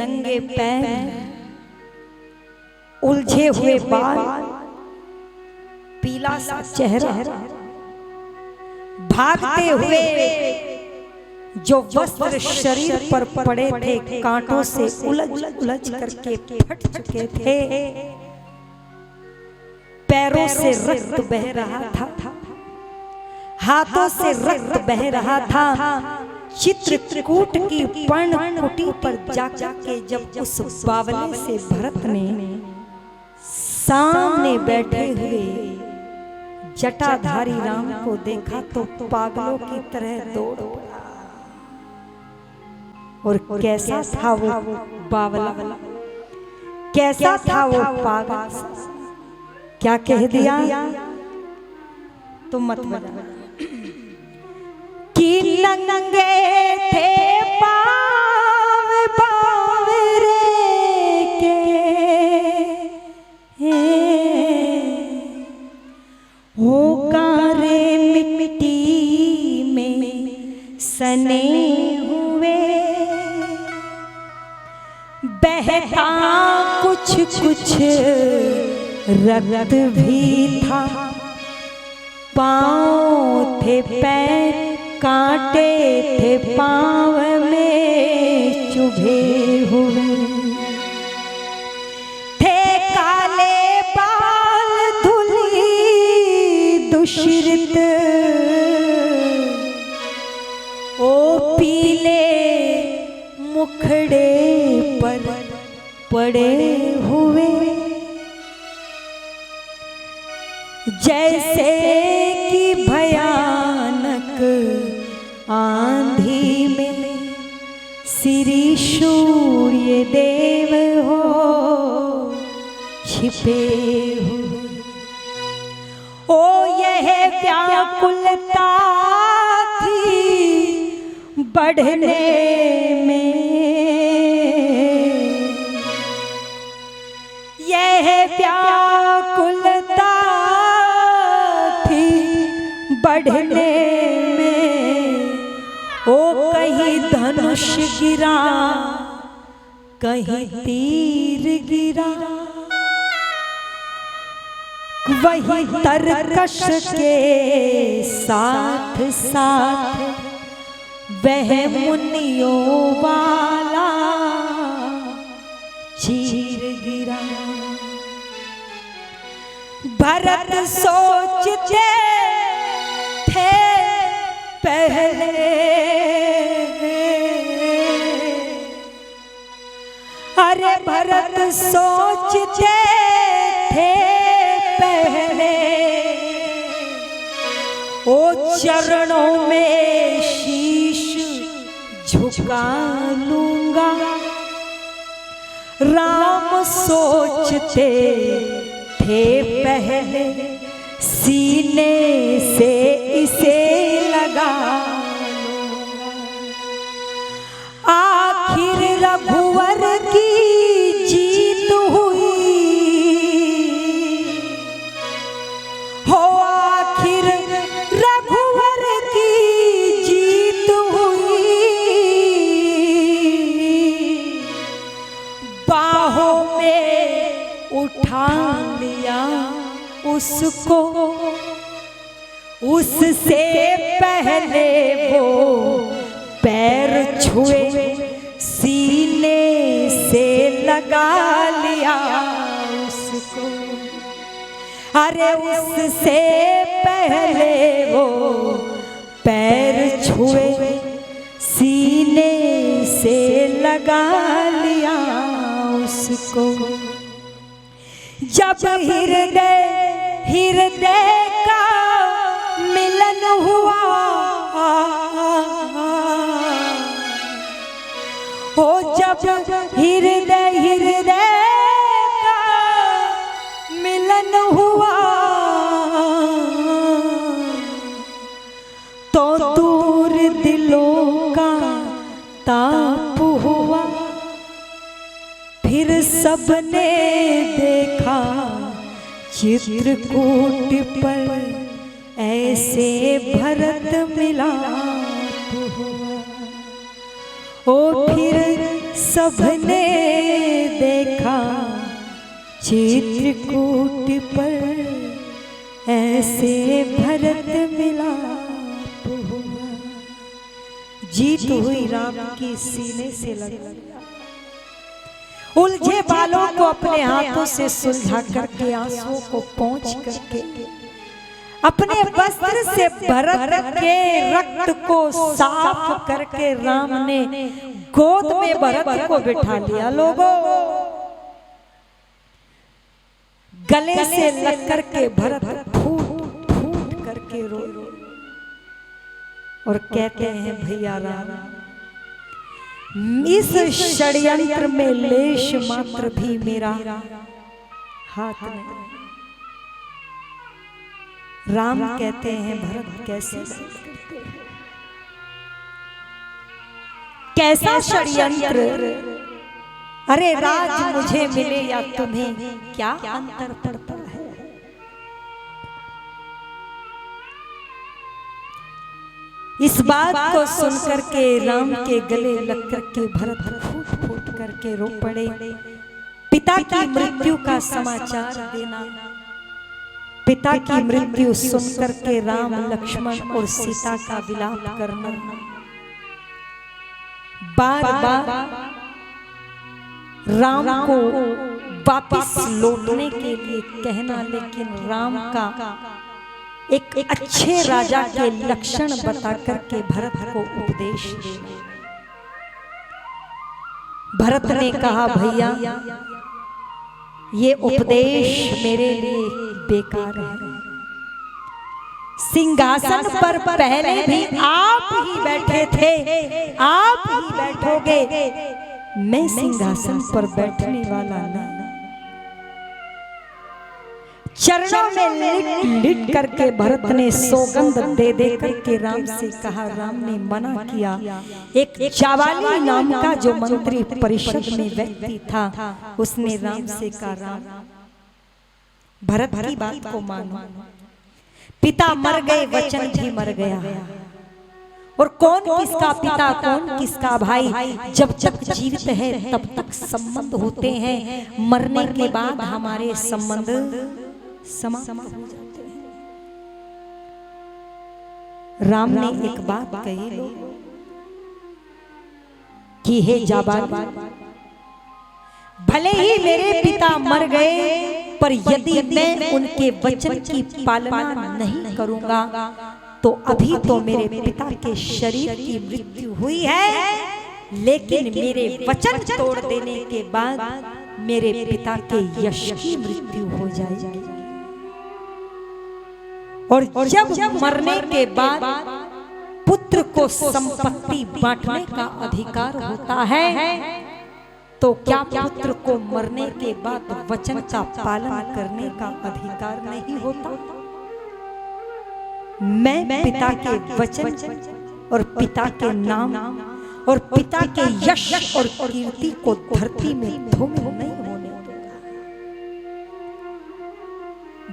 नंगे पैर, उलझे हुए बाल, पीला सा चेहरा, भागते हुए जो वस्त्र शरीर पर पड़े थे कांटों से उलझ उलझ करके फट चुके थे, पैरों से रक्त बह रहा था, हाथों से रक्त बह रहा था। चित्रकूट की पर्ण कुटी पर जाके जब उस बावले से भरत ने सामने बैठे हुए जटाधारी राम को देखा तो पागलों की तरह दौड़ पड़ा। और कैसा था वो बावला, कैसा था वो पागल, क्या कह दिया तुम मत बता कि नंगे थे पाव बावरे के, होकारे मिट्टी में सने हुए, बहता कुछ कुछ रक्त भी था, पाँव थे पैर कांटे थे पाँव में चुभे हुए, थे काले बाल धुली दुश्रित, ओ पीले मुखड़े पर पड़े हुए, जैसे कि भयानक आंधी में श्री सूर्य देव हो छिपे हुए। ओ यह व्याकुलता थी बढ़ने में, यह व्याकुलता बढ़ने में, ओ कहीं धनुष गिरा कहीं तीर गिरा, वही तरकश के साथ साथ वह मुनियों वाला चीर गिरा। भरत सोचते पहले, अरे भरत सोचते थे पहले, ओ चरणों में शीश झुका लूंगा। राम सोचते थे पहले, सीने से इसे लगा आखिर रघुवर की जीत हुई हो, आखिर रघुवर की जीत हुई, बाहों में उठा लिया उसको, उससे पहले वो पैर छुए, सीने से लगा लिया उसको, अरे उससे पहले वो पैर छुए, सीने से लगा लिया उसको। जब हृदय का मिलन हुआ, हो जब हृदय का मिलन हुआ, तो दूर दिलों का ताप हुआ, फिर सबने देखा चित्रकूट पर ऐसे भरत मिलाप हुआ। ओ फिर सबने देखा चित्रकूट पर ऐसे भरत मिलाप हुआ। जीत हुई राम की सीने से लगी। उलझे बालों को अपने हाथों से सुलझा करके आंसुओं को पोंछ करके अपने वस्त्र से भरत के रक्त को साफ करके राम ने गोद में भरत को बिठा लिया। लोगों, गले से लग करके भरत फूट फूट करके रो और कहते हैं, भैया राम, इस षड्यंत्र में लेश मात्र भी मेरा हाथ नहीं। राम कहते हैं, भरत कैसे करते हो? कैसा षड्यंत्र? अरे राज मुझे मिले या तुम्हें क्या अंतर पड़ता है? इस बात को सुनकर के राम के गले लग करके भरत फूट फूट करके रो पड़े। पिता की मृत्यु का समाचार देना, पिता की मृत्यु सुनकर के राम, लक्ष्मण और सीता का विलाप करना, बार बार राम को वापस लौटने के लिए कहना, लेकिन राम का एक अच्छे राजा के लक्षण बता करके भरत को उपदेश देना। भरत ने कहा, भैया ये उपदेश मेरे लिए बेकार है। सिंहासन पर पहले भी आप ही बैठे थे, आप ही बैठोगे, मैं सिंहासन पर बैठने वाला नहीं। चरणों में लिट लिट करके भरत ने सौगंध दे दे करके राम से कहा। राम ने मना किया। एक जावाली नाम का जो मंत्री परिषद में व्यक्ति था, उसने राम से कहा, राम, भरत की बात को मानो। पिता मर गए, वचन भी मर गया, और कौन किसका पिता, कौन किसका भाई, जब तक जीवित है तब तक संबंध होते हैं, मरने के बाद हमारे संबंध समाप्त हो जाते हैं। राम ने एक बात कही कि हे जाबाल, भले ही मेरे पिता मर गए, पर यदि मैं उनके वचन की पालना नहीं करूंगा तो अभी तो मेरे पिता के शरीर की मृत्यु हुई है, लेकिन मेरे वचन तोड़ देने के बाद मेरे पिता के यश की मृत्यु हो जाएगी। और जब मरने के बाद पुत्र को संपत्ति बांटने का अधिकार होता है, तो क्या पुत्र को मरने के बाद वचन का पालन करने का अधिकार नहीं होता? मैं पिता के वचन और पिता के नाम और पिता के यश और कीर्ति को धरती में धूमिल नहीं होने दूंगा।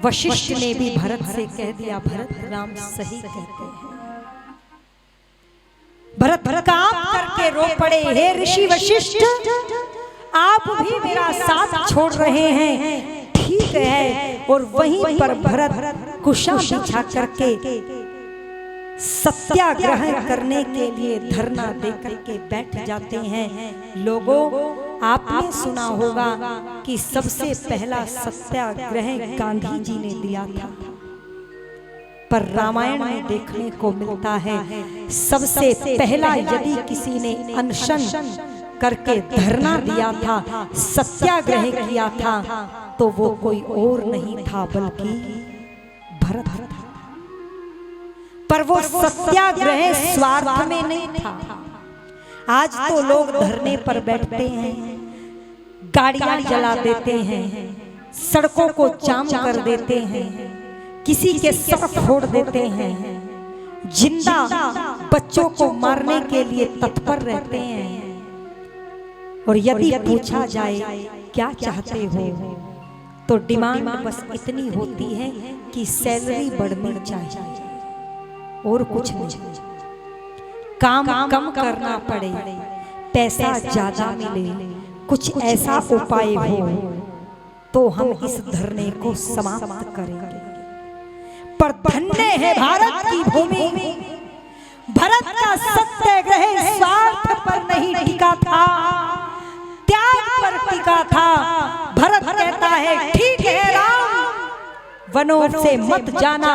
वशिष्ठ ने भी भरत से कह दिया, भरत राम सही कहते हैं। भरत काम करके रो पड़े, हे ऋषि वशिष्ठ, आप भी मेरा साथ छोड़ रहे हैं, ठीक है। और वहीं पर भरत कुशा बिछा करके सत्याग्रह करने के लिए धरना देकर के बैठ जाते हैं। लोगों, आपने सुना होगा कि सबसे पहला सत्याग्रह गांधी जी ने दिया था, पर रामायण में देखने को मिलता है सबसे पहला यदि किसी ने अनशन करके धरना दिया था, सत्याग्रह किया था, तो वो कोई और नहीं था बल्कि भरत था। पर वो सत्याग्रह स्वार्थ में नहीं था। आज तो लोग धरने पर बैठते हैं, गाड़ियां जला देते हैं, सड़कों को जाम कर देते हैं, किसी के सर फोड़ देते हैं, जिंदा बच्चों को मारने के लिए तत्पर रहते हैं। और यदि पूछा जाए क्या चाहते हो, तो डिमांड बस इतनी होती है कि सैलरी बढ़नी चाहिए और कुछ नहीं, काम कम करना पड़े, पैसा ज्यादा मिले, कुछ ऐसा उपाय हो तो हम इस धरने को समाप्त करेंगे। पर धन्य है भारत की भूमि, भरत का सत्याग्रह स्वार्थ पर नहीं टिका था, त्याग पर टिका था। भरत कहता है ठीक है राम, वनों से मत जाना,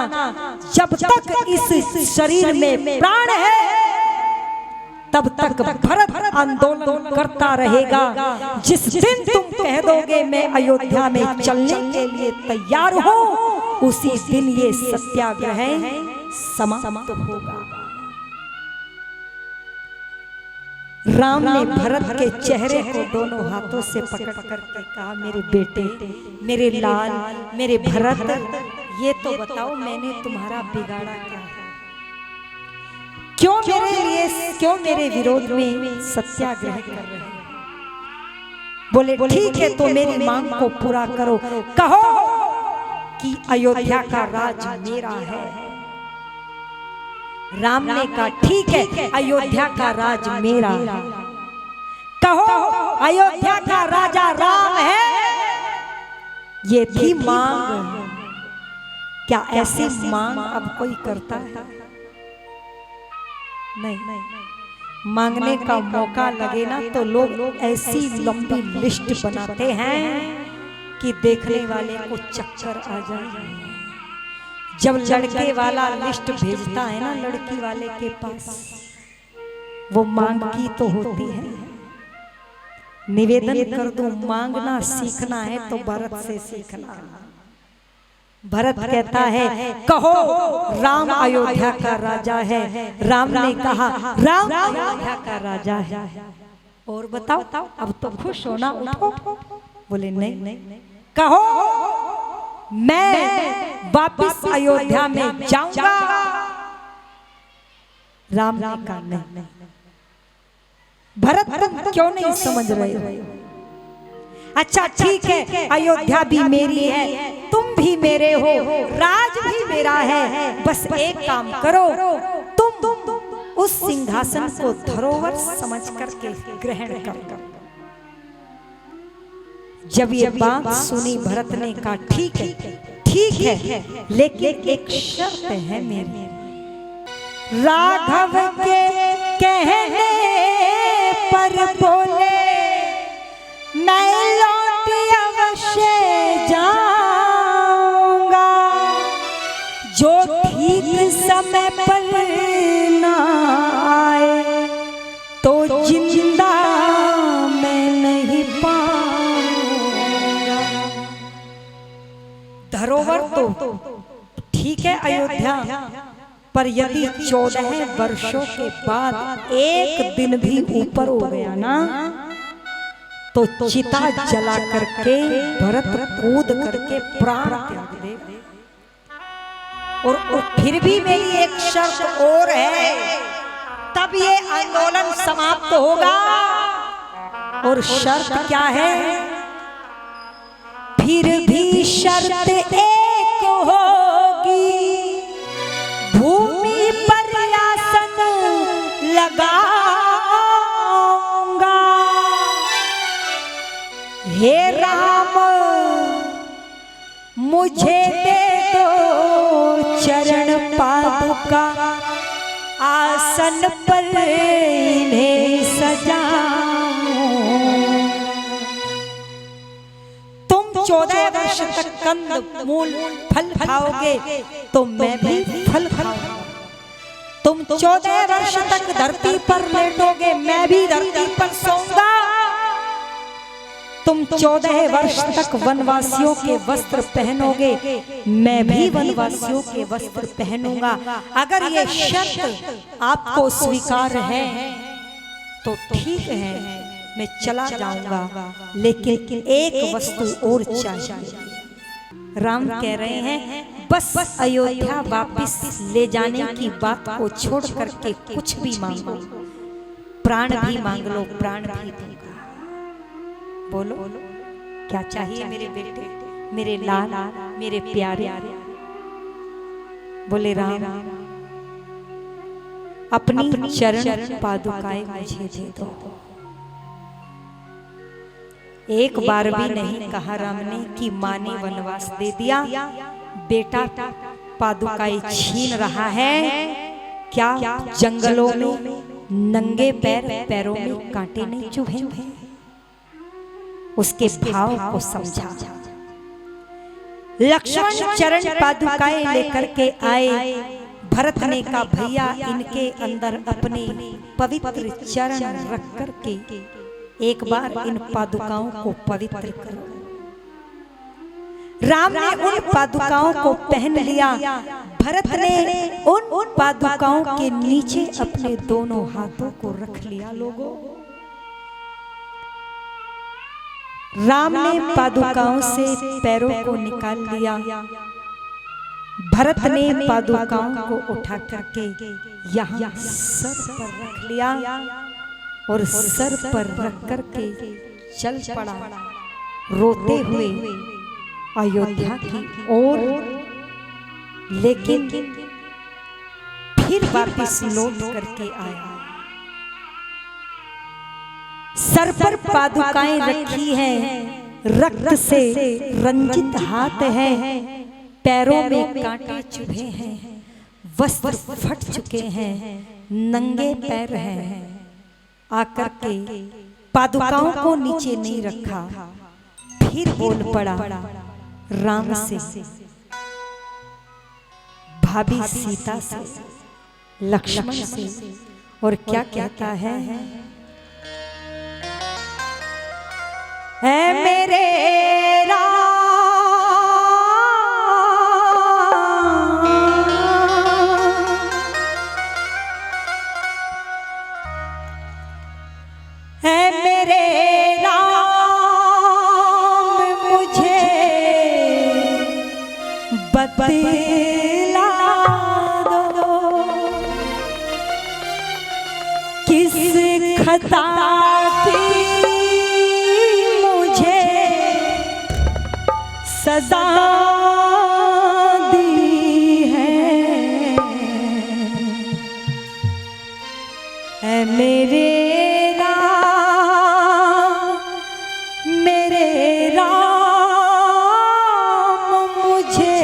जब तक इस शरीर में प्राण है तब तक भरत आंदोलन करता रहेगा। जिस दिन तुम कह दोगे मैं अयोध्या में चलने के लिए तैयार हूं, उसी दिन ये सत्याग्रह समाप्त होगा। राम ने भरत के चेहरे को दोनों हाथों से पकड़ करके कहा, मेरे बेटे, मेरे लाल, मेरे भरत, ये तो बताओ मैंने तुम्हारा बिगाड़ा क्या है? क्यों मेरे लिए, क्यों मेरे विरोध में सत्याग्रह कर रहे हैं? बोले ठीक है तो मेरी मांग को पूरा करो, कहो कि अयोध्या का राज मेरा है। राम ने कहा ठीक है अयोध्या का राज मेरा है, कहो अयोध्या का राजा राम है। ये थी मांग। क्या ऐसी मांग अब कोई करता है? नहीं। मांगने का मौका लगे ना तो लोग ऐसी लंबी लिस्ट बनाते हैं कि देखने वाले को चक्कर आ जाए। जब लड़के वाला लिस्ट भेजता है ना लड़की वाले के पास, वो मांग की तो होती है। निवेदन कर दूं, मांगना सीखना है तो भरत से सीखना। भरत कहता है कहो राम अयोध्या का राजा है। राम ने कहा राम अयोध्या का राजा है। और बताओ अब तो खुश होना, उठो। बोले नहीं, कहो मैं वापस अयोध्या में जाऊंगा। राम ने कहा नहीं। भरत तुम क्यों नहीं समझ रहे हो? अच्छा ठीक है, अयोध्या भी मेरी है, तुम भी मेरे हो, राज भी मेरा है। बस एक काम करो, तुम उस सिंहासन को धरोहर समझ करके ग्रहण कर। जब ये बात सुनी भरत ने कहा ठीक है, लेकिन एक शर्त है मेरी। राघव के कहने पर बोले मैं लौट अवश्य जाऊंगा, जो ठीक समय पर ना आए तो जिंदा मैं नहीं पाऊंगा। धरोहर तो ठीक है अयोध्या, पर यदि 14 वर्षों के बाद एक दिन भी ऊपर हो गया ना तो चिता जला करके भरत कूद करके प्राण त्याग दे। और फिर भी मेरी एक शर्त और है, तब ये आंदोलन समाप्त होगा। और शर्त क्या है? फिर भी शर्त एक होगी, भूमि पर आसन लगाऊंगा। हे राम मुझे दे दो चरण पादुका, आसन पर इन्हें सजाऊं। तुम 14 वर्ष तक कंद मूल फल खाओगे तो मैं भी फल खाऊंगा। तुम 14 वर्ष तक धरती पर लेटोगे, मैं भी धरती पर सोऊंगा। तुम 14 वर्ष तक वनवासियों के वस्त्र पहनोगे, मैं भी वनवासियों के वस्त्र पहनूंगा। अगर ये शर्त आपको स्वीकार है तो ठीक है, मैं चला जाऊंगा, लेकिन एक वस्तु और चाहिए। राम कह रहे हैं बस अयोध्या वापस ले जाने की बात को छोड़ करके कुछ भी मांगो, प्राण भी मांग लो, प्राण भी दूंगा। बोलो क्या चाहिए मेरे बेटे, मेरे लाल, मेरे प्यारे? बोले राम अपनी चरण पादुकाएं मुझे दे दो। एक बार भी नहीं कहा राम ने कि माँ ने वनवास दे दिया, बेटा पादुकाएं छीन रहा है। क्या जंगलों में नंगे पैर, पैरों में कांटे नहीं चुभे हैं? उसके भाव को समझा। लक्ष्मण चरण पादुकाएं लेकर के आए। भरत ने कहा भैया इनके अंदर अपने पवित्र चरण रख करके एक बार इन पादुकाओं को पवित्र करो। राम ने उन पादुकाओं को पहन लिया। भरत ने उन पादुकाओं के नीचे अपने दोनों हाथों को रख लिया। लोगों, राम ने पादुकाओं से पैरों को निकाल लिया। भरत ने पादुकाओं को उठा करके यहाँ सर पर रख लिया और सर पर रख करके चल पड़ा रोते हुए अयोध्या की ओर। लेकिन फिर वापस लौट करके आया। सर पर पादुकाएं रखी हैं, रक्त से रंजित हाथ है, पैरों में कांटे चुभे हैं, वस्त्र फट चुके हैं, नंगे पैर हैं। आकर के पादुकाओं को नीचे नहीं रखा, फिर बोल पड़ा राम से, भाभी सीता से, लक्ष्मण से, और क्या कहता है? ऐ मेरे राम, ऐ मेरे राम मुझे बतला दो किस खता की सजा दी है। ऐ मेरे राम मुझे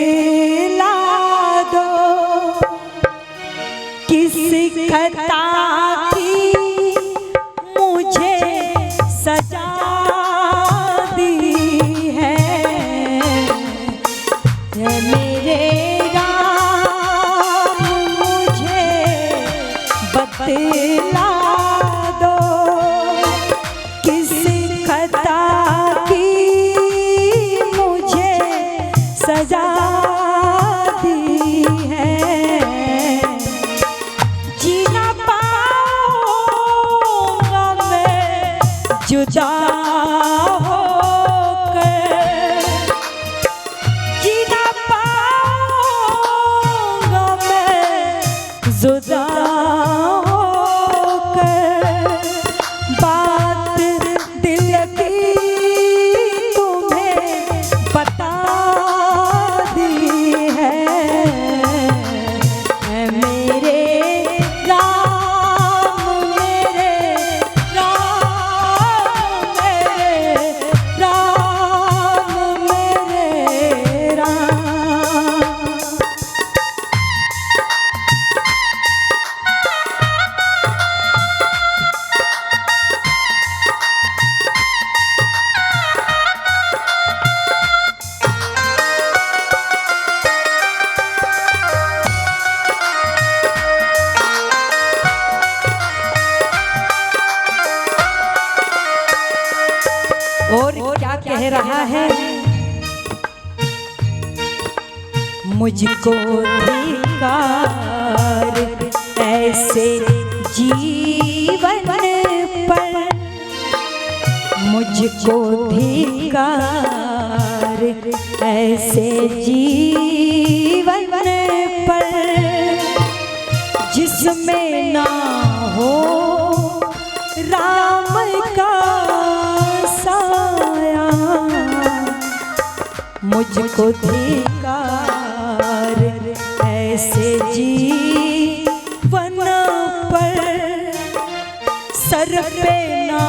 बतला दो किस खता की मुझे सजा बतला दो किस खता की मुझे सजा दी है। जीना पाऊंगा मैं जुदा होकर, जीना पाऊंगा मैं जुदा और क्या कह रहा है? मुझको धिक्कार ऐसे जीवन पर, मुझको धिक्कार ऐसे जीवन पर जिसमें ना हो राम का साया। मुझको धिक्कार ऐसे जीवन पर, सर पे ना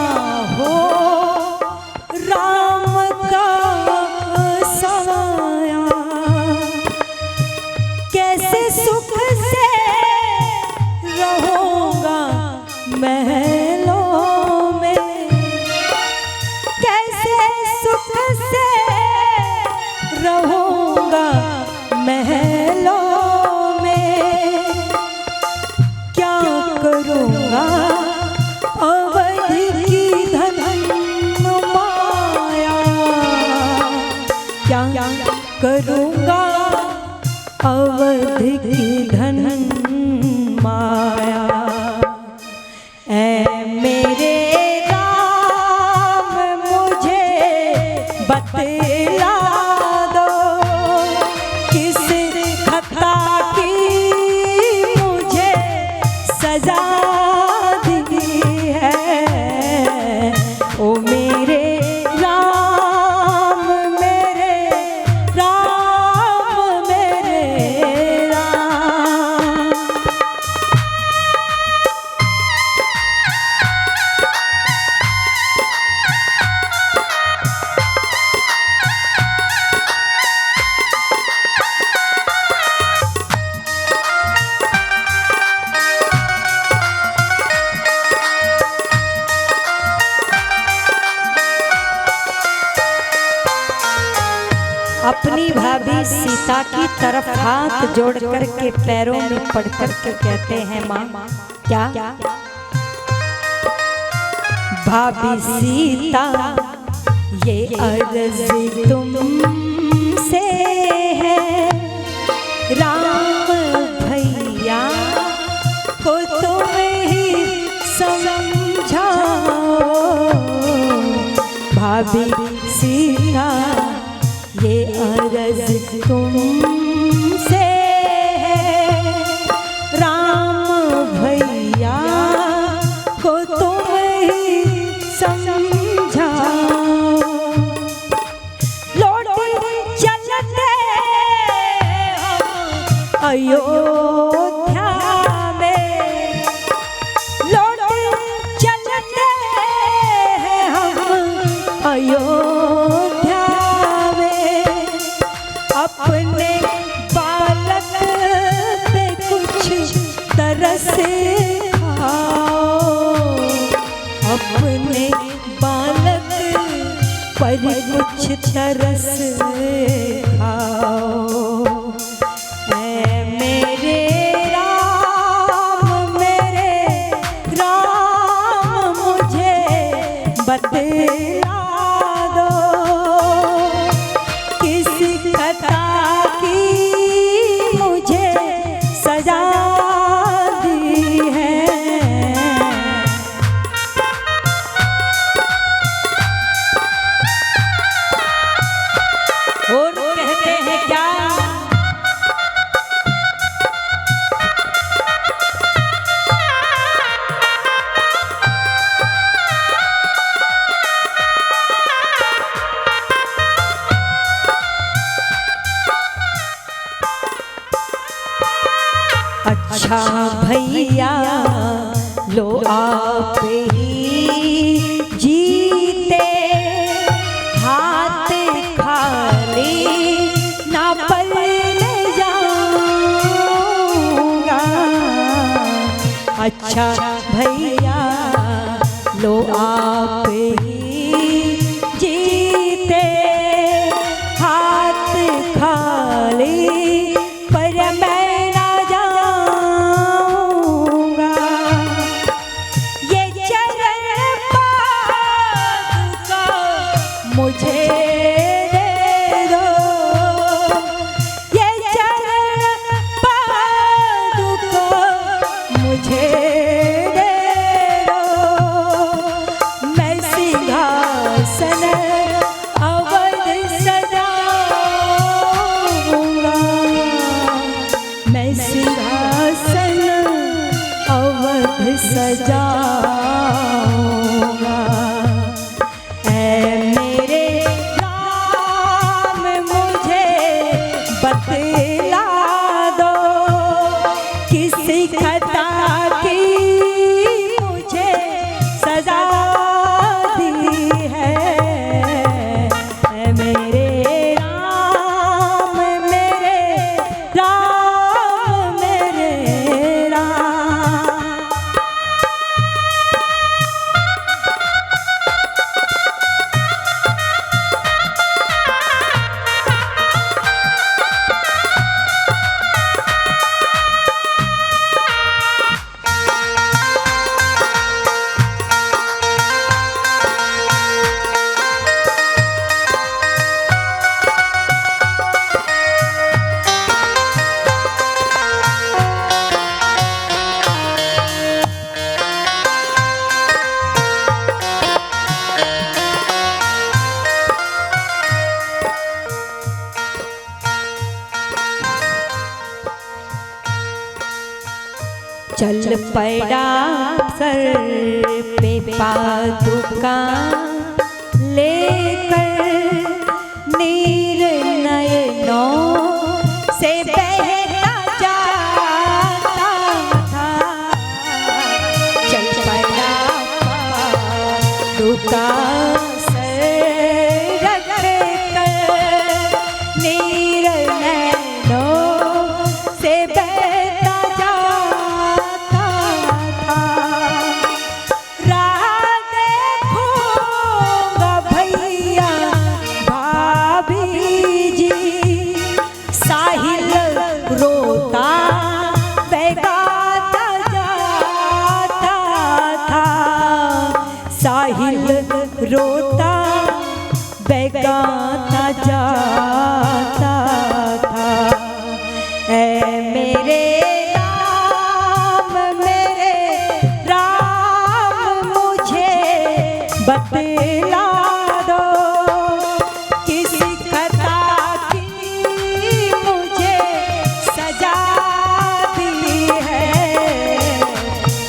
की धन माया। ऐ मेरे राम मुझे बतला दो, किस खता की मुझे सजा दी है। ओ मेरे राम मेरे राम मेरे राम। अपनी भाभी सीता की तरफ हाथ जोड़ कर के पैरों में पड़ कर के कहते हैं माँ क्या? भाभी सीता ये अर्ज तुमसे है, राम भैया को तुम ही समझाओ। भाभी सीता ये अर्ज तुमसे है, राम भैया को तुम ही समझाओ। लौट चलते अयोध्या में, लौट चलते हैं हम अयोध्या। अपने बालक पे कुछ तरस खाओ, अपने बालक पर कुछ तरस खाओ। ऐ मेरे राम मुझे बतला दो, खता की मुझे सजा दी है। और कहते हैं क्या? अच्छा भैया लो आप ही जीते, हाथ खाली ना पलने जाऊंगा। अच्छा भैया लो आप ही जीते, हाथ खाली पर मैं मुझे दे दो, ये चरण पादुका मुझे चल पड़ा सर पे पादुका लेकर, नयनों से बहता जाता था। चल पड़ा पादुका रोता बेगाता जाता था। ऐ मेरे राम मुझे बतला दो, किस खता की मुझे सजा दी है।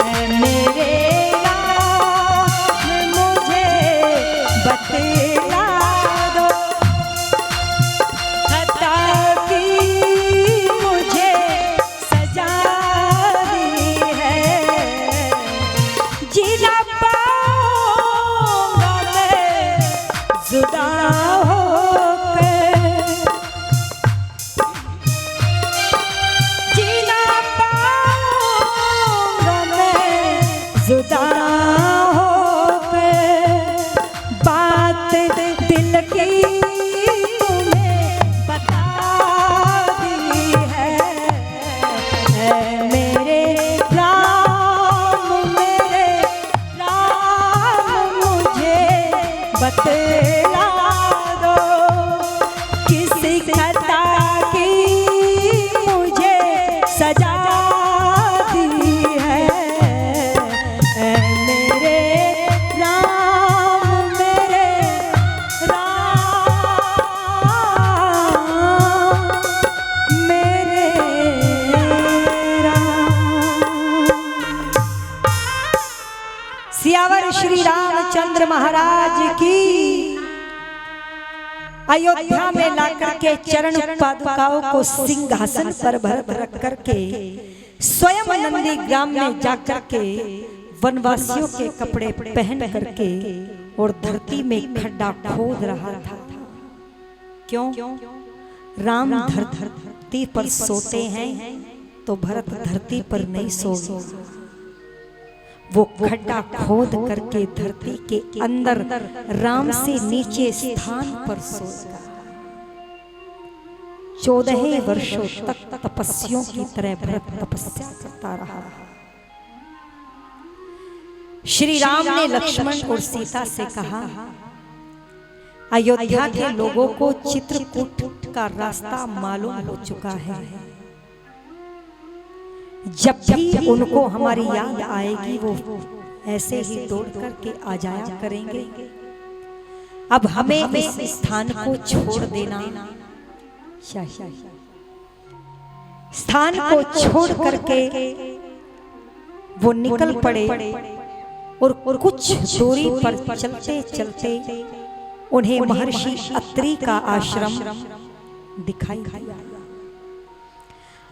ऐ मेरे बतला दो, खता की मुझे सजा दी है। जीना पाऊंगा मैं जुदा होकर, जीना पाऊंगा मैं जुदा दिल की तुम्हें बता दी है। मेरे राम मुझे बतला दो, किसी खता की मुझे सजा दी है। मेरे सियावर श्री रामचंद्र महाराज की। अयोध्या में लाकर के चरण पादुकाओं को सिंहासन पर भरत रख करके स्वयं नंदी ग्राम में जाकर के वनवासियों के कपड़े पहन करके और धरती में खड्डा खोद रहा था। क्यों? राम धरती पर सोते हैं तो भरत धरती पर नहीं सोते। वो खड्डा खोद करके धरती के अंदर राम से नीचे स्थान पर सोता। 14 वर्षों तक तपस्वियों की तरह भरत तपस्या करता रहा। श्री राम ने लक्ष्मण और सीता से कहा, अयोध्या के लोगों को चित्रकूट का रास्ता मालूम हो चुका है। जब भी उनको हमारी याद आएगी वो ऐसे ही दौड़ करके आ जाया करेंगे। अब हमें इस स्थान को छोड़ देना, स्थान को छोड़ करके वो निकल पड़े और कुछ दूरी पर चलते चलते उन्हें महर्षि अत्रि का आश्रम दिखाई दिया।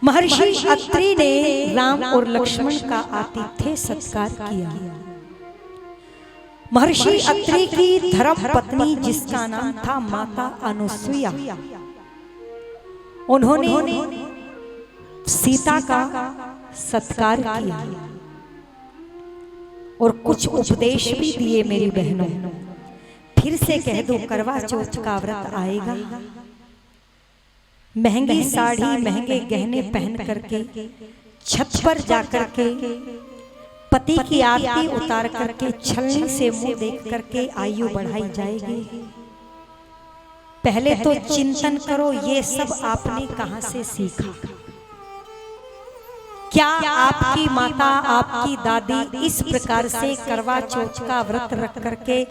महर्षि अत्रि ने राम और लक्ष्मण का आतिथ्य सत्कार किया। महर्षि अत्रि की धर्म पत्नी जिसका नाम था माता अनुसुईया, उन्होंने सीता का सत्कार किया और कुछ उपदेश भी दिए। मेरी बहनों, फिर से कह दो, करवा चौथ का व्रत आएगा। महंगी साड़ी महंगे गहने पहन करके छत पर जाकर के पति की आरती उतार करके छलनी से मुंह देख करके आयु बढ़ाई जाएगी। पहले तो चिंतन करो, ये सब आपने कहां से सीखा? क्या आपकी माता, आपकी दादी इस प्रकार से करवा चौथ का व्रत रख करके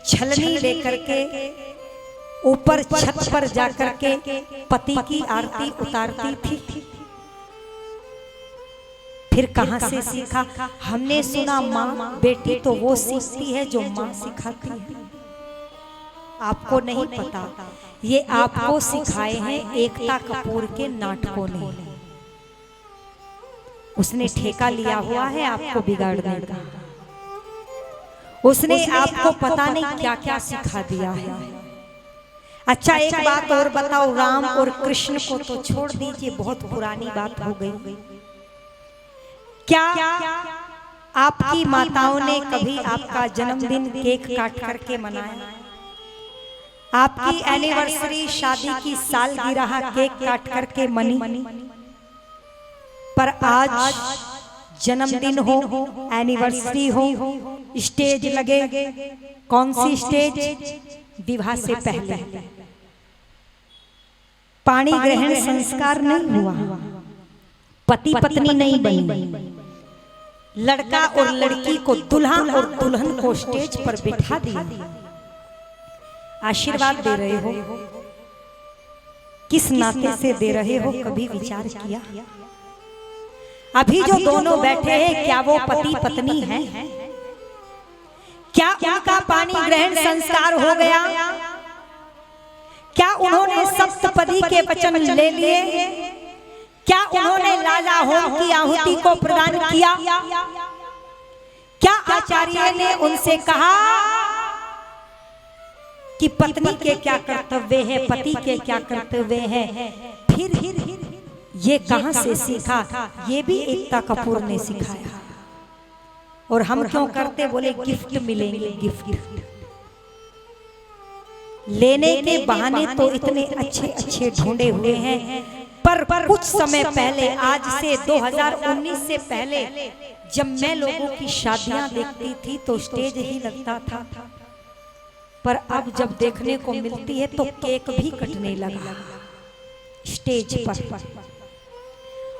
छलनी लेकर के ऊपर छत पर जाकर के पति की आरती उतारती थी? फिर कहाँ से सीखा? हमने सुना माँ बेटी तो वो सीखती है जो माँ सिखाती है। आपको नहीं पता, ये आपको सिखाए हैं एकता कपूर के नाटकों ने। उसने ठेका लिया हुआ है आपको बिगाड़ने का। उसने आपको पता नहीं क्या क्या सिखा दिया है। अच्छा, एक बात और बताओ, राम और कृष्ण को तो छोड़ दीजिए, बहुत पुरानी बात हो गई। क्या आपकी माताओं ने कभी आपका जन्मदिन केक काट करके मनाया? आपकी एनिवर्सरी, शादी की सालगिरह केक काट करके मनी? पर आज जन्मदिन हो, एनिवर्सरी हो, स्टेज लगे। कौन सी स्टेज? विवाह से पहले पाणी ग्रहण संस्कार नहीं हुआ, पति पत्नी नहीं बनी, लड़का और लड़की को, दुल्हा और दुल्हन को स्टेज पर बिठा दिया, आशीर्वाद दे रहे हो। किस नाते से दे रहे हो, कभी विचार किया? अभी जो दोनों बैठे हैं, क्या वो पति पत्नी हैं? क्या उनका पानी ग्रहण संस्कार हो गया? क्या उन्होंने सप्तपदी के वचन ले लिए? क्या उन्होंने लाला होम की आहुति को प्रदान किया? क्या आचार्य ने उनसे कहा कि पत्नी के क्या कर्तव्य है, पति के क्या कर्तव्य है? फिर ये कहां से सीखा? ये भी एकता कपूर ने सिखाया। और हम क्यों करते? बोले गिफ्ट मिलेंगे, गिफ्ट लेने के बहाने तो इतने अच्छे अच्छे ढूंढे हुए हैं। पर कुछ समय पहले, आज से 2019 से पहले, जब मैं लोगों की शादियां देखती थी तो स्टेज ही लगता था। पर अब जब देखने को मिलती है तो केक भी कटने लगा स्टेज पर।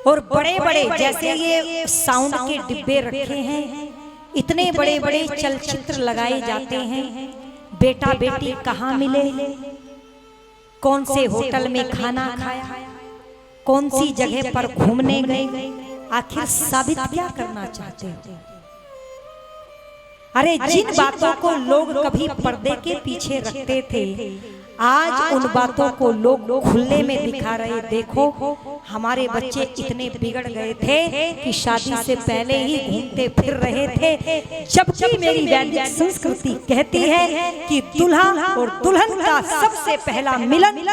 और बड़े बड़े, जैसे ये साउंड के डिब्बे रखे हैं, इतने बड़े बड़े चलचित्र लगाए जाते हैं। बेटा बेटी कहाँ मिले, कौन से होटल में खाना खाया, कौन सी जगह पर घूमने गए, आखिर साबित क्या करना चाहते हो? अरे जिन बातों को लोग कभी पर्दे के पीछे रखते थे, आज उन बातों को लोग खुले में दिखा रहे। देखो, हमारे बच्चे इतने बिगड़ गए थे कि शादी से पहले ही घूमते फिर रहे थे, जबकि मेरी वैदिक संस्कृति कहती है कि दूल्हा और दुल्हन का सबसे पहला मिलन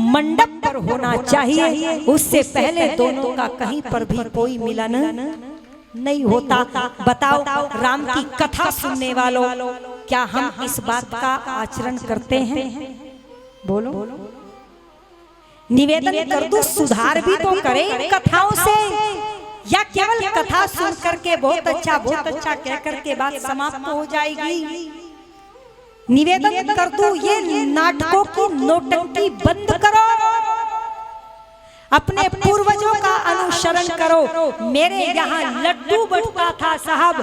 मंडप पर होना चाहिए। उससे पहले दोनों का कहीं पर भी कोई मिलन नहीं होता। बताओ, राम की कथा सुनने वालों, क्या हम इस बात का आचरण करते हैं? बोलो। निवेदन कर दूं, सुधार भी तो करें इन कथाओं से, या केवल कथा सुन करके बहुत अच्छा कह करके बात समाप्त हो जाएगी? निवेदन कर दूं, ये नाटकों की नौटंकी बंद करो, अपने पूर्वजों का अनुसरण करो। मेरे यहाँ लड्डू बंटता था साहब,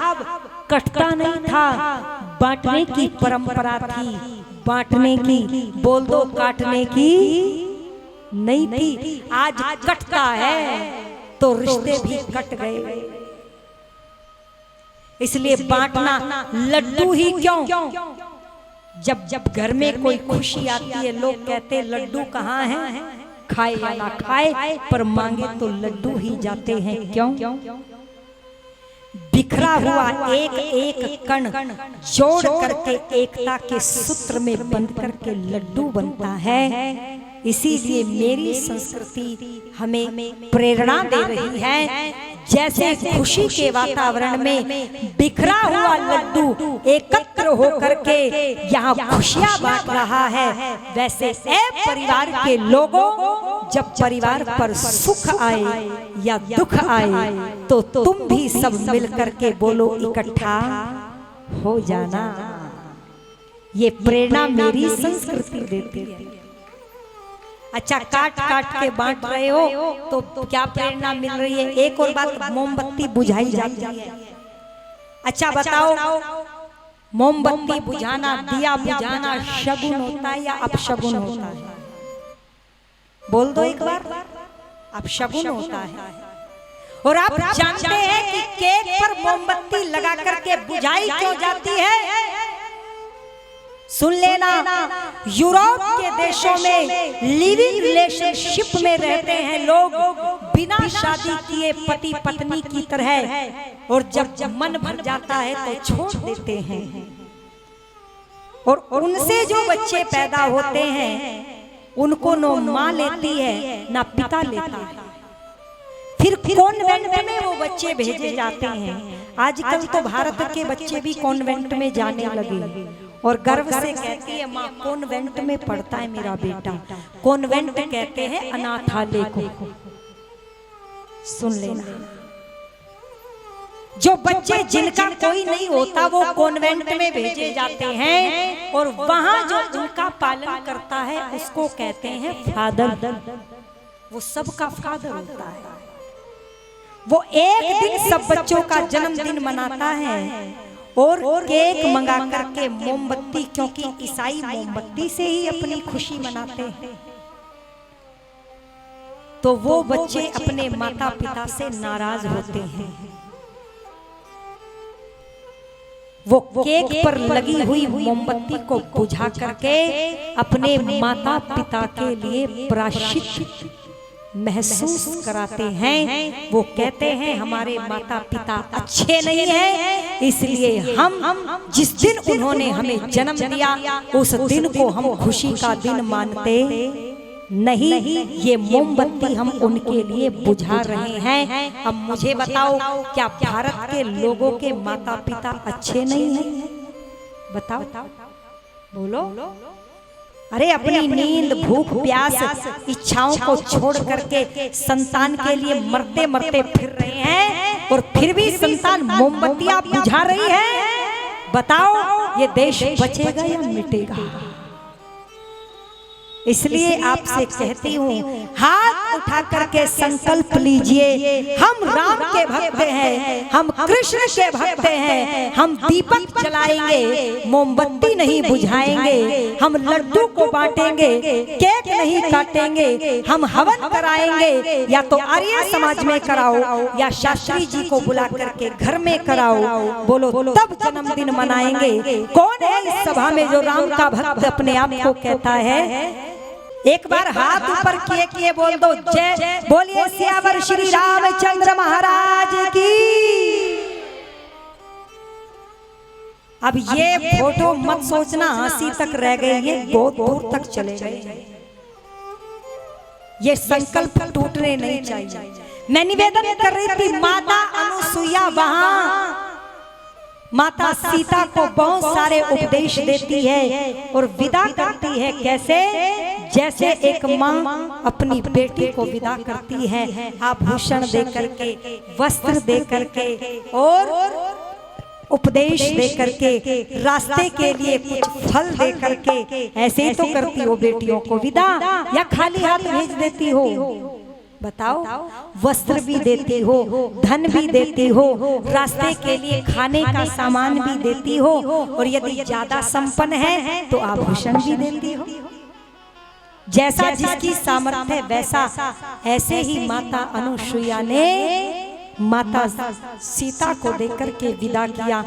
कटता नहीं था। बांटने की परंपरा थी, बांटने की, बोल दो काटने की नहीं थी। आज कटता है तो रिश्ते भी कट गए। इसलिए बांटना, लड्डू ही क्यों? जब घर में कोई खुशी आती है, लोग कहते लड्डू कहाँ हैं, खाए या ना खाए, पर मांगे तो लड्डू ही जाते हैं। क्यों? बिखरा हुआ एक एक कण जोड़ करके एकता के सूत्र में बंध करके लड्डू बनता है। इसीलिए मेरी संस्कृति हमें प्रेरणा दे रही है। जैसे खुशी के वातावरण में बिखरा हुआ लड्डू एकत्र होकर के यहाँ खुशियाँ बांट रहा है, वैसे परिवार के लोगों, जब परिवार पर सुख आए या दुख आए तो तुम भी सब मिल करके बोलो इकट्ठा हो जाना। ये प्रेरणा मेरी संस्कृति देती है। अच्छा, काट काट के बांट रहे हो तो क्या प्रेरणा मिल रही है? एक और बात, मोमबत्ती बुझाई जाती है। अच्छा बताओ, मोमबत्ती बुझाना, दिया बुझाना शगुन होता है या अपशगुन होता है? बोल दो एक बार। अपशगुन होता है। और आप जानते हैं कि केक पर मोमबत्ती लगा करके बुझाई क्यों जाती है? सुन लेना, यूरोप के देशों में लिविंग रिलेशनशिप में रहते हैं लोग बिना शादी किए पति पत्नी की तरह, और जब मन भर जाता है तो छोड़ देते हैं। और उनसे जो बच्चे पैदा होते हैं उनको न माँ लेती है ना पिता लेता है। फिर कॉन्वेंट में वो बच्चे भेजे जाते हैं। आजकल तो भारत के बच्चे भी कॉन्वेंट में जाने लगे और गर्व से कहती है माँ कॉन्वेंट में पढ़ता है मेरा बेटा। कॉन्वेंट कहते हैं अनाथालय को। सुन लेना, जो बच्चे जिनका कोई नहीं होता वो कॉन्वेंट में भेजे जाते हैं और वहां जो उनका पालन करता है उसको कहते हैं फादर। वो सबका फादर होता है। वो एक दिन सब बच्चों का जन्मदिन मनाता है और केक मंगा करके मोमबत्ती, क्योंकि ईसाई मोमबत्ती से ही अपनी खुशी मनाते हैं, तो वो बच्चे अपने माता पिता से नाराज होते हैं। वो केक पर लगी हुई मोमबत्ती को बुझा करके अपने माता पिता के लिए प्रायश्चित महसूस कराते हैं। वो कहते हैं हमारे माता पिता अच्छे नहीं हैं, इसलिए हम जिस दिन उन्होंने हमें जन्म दिया उस दिन को हम खुशी का दिन मानते नहीं। ये मोमबत्ती हम उनके लिए बुझा रहे हैं। अब मुझे बताओ, क्या भारत के लोगों के माता पिता अच्छे नहीं हैं? बताओ, बोलो। अरे अपनी नींद, भूख, प्यास, इच्छाओं को छोड़ करके संतान के लिए मरते मरते फिर रहे हैं और फिर भी संतान मोमबत्तियां बुझा रही है। बताओ ये देश बचेगा या मिटेगा? इसलिए आपसे कहती हूँ, हाथ उठा करके संकल्प लीजिए, हम राम के भक्त हैं, हम कृष्ण के भक्त हैं। हम दीपक जलाएंगे, मोमबत्ती नहीं बुझाएंगे। हम लड्डू को बांटेंगे, केक नहीं काटेंगे। हम हवन कराएंगे, या तो आर्य समाज में कराओ या शास्त्री जी को बुला करके घर में कराओ। बोलो तब जन्मदिन मनाएंगे। कौन है इस सभा में जो राम का भक्त अपने आप को कहता है? एक बार हाथ ऊपर किए किए बोल दो जय बोलिए सियावर श्री रामचंद्र महाराज की। अब ये फोटो मत सोचना हंसी तक रह गए, ये बहुत दूर तक चले गए। ये संकल्प टूटने नहीं चाहिए। मैं निवेदन कर रही थी, माता अनुसुईया वहां माता सीता को बहुत सारे उपदेश देती है और विदा करती है। कैसे? जैसे एक माँ अपनी बेटी को विदा करती है आभूषण दे करके, वस्त्र दे करके और उपदेश दे करके, रास्ते के लिए कुछ फल दे करके। ऐसे ही तो करती हो बेटियों को विदा, या खाली हाथ भेज देती हो? बताओ, वस्त्र भी देती हो, धन भी देती हो, रास्ते के लिए खाने का सामान भी देती हो, और यदि ज्यादा संपन्न है तो आभूषण भी देती हो। जैसा जिसकी सामर्थ्य वैसा। ऐसे ही माता अनुसुईया ने माता सीता को देकर के विदा किया।